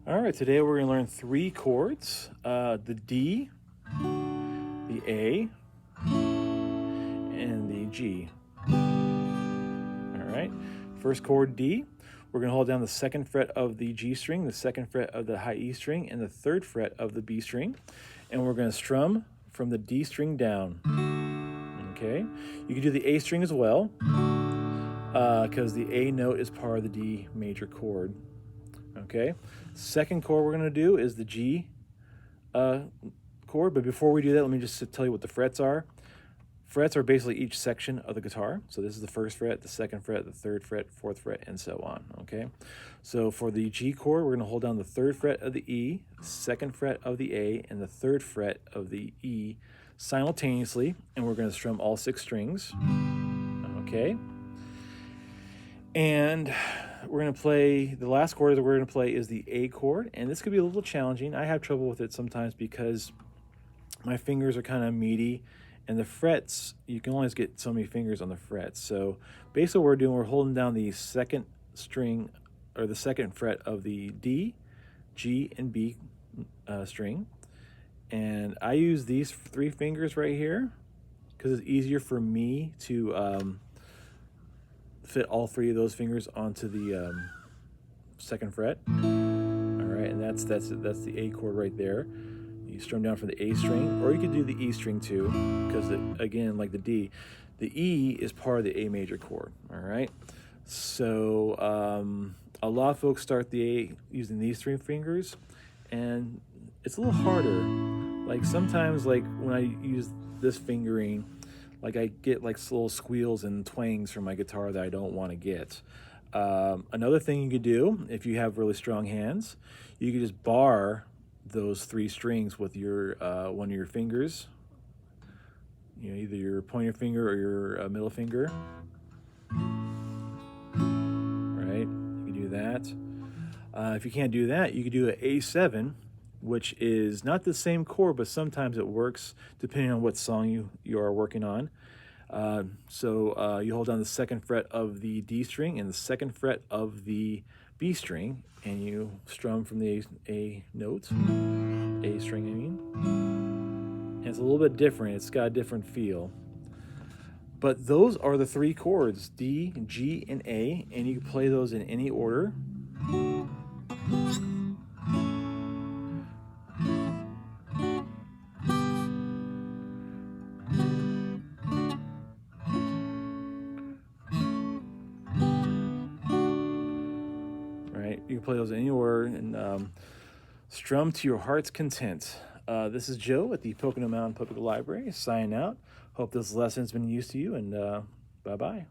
All right, today we're going to learn three chords, the D, the A, and the G. All right, first chord D, we're going to hold down the second fret of the G string, the second fret of the high E string, and the third fret of the B string, and we're going to strum from the D string down. Okay, you can do the A string as well, because the A note is part of the D major chord. Okay, second chord we're going to do is the G chord, but before we do that, let me just tell you what the frets are. Frets are basically each section of the guitar. So this is the first fret, the second fret, the third fret, fourth fret, and so on. Okay, so for the G chord, we're going to hold down the third fret of the E, second fret of the A, and the third fret of the E simultaneously, and we're going to strum all 6 strings. Okay, and we're going to play, the last chord that we're going to play is the A chord, and this could be a little challenging. I have trouble with it sometimes because my fingers are kind of meaty, and the frets, you can only get so many fingers on the frets. So basically what we're doing, we're holding down the second string, or the second fret of the D, G, and B string, and I use these 3 fingers right here because it's easier for me to fit all 3 of those fingers onto the second fret. All right, and that's the A chord right there. You strum down from the A string, or you could do the E string too, because again, like the D, the E is part of the A major chord. All right, so a lot of folks start the A using these 3 fingers, and it's a little harder. Like sometimes, like when I use this fingering, like I get like little squeals and twangs from my guitar that I don't want to get. Another thing you could do, if you have really strong hands, you could just bar those 3 strings with your one of your fingers. You know, either your pointer finger or your middle finger. Right? You can do that. If you can't do that, you could do an A7, which is not the same chord, but sometimes it works depending on what song you are working on. So you hold down the second fret of the D string and the second fret of the B string, and you strum from the A note, A string I mean. And it's a little bit different, it's got a different feel. But those are the 3 chords, D, G, and A, and you can play those in any order. Right, you can play those in any order and strum to your heart's content. This is Joe at the Pocono Mountain Public Library signing out. Hope this lesson's been used to you, and bye-bye.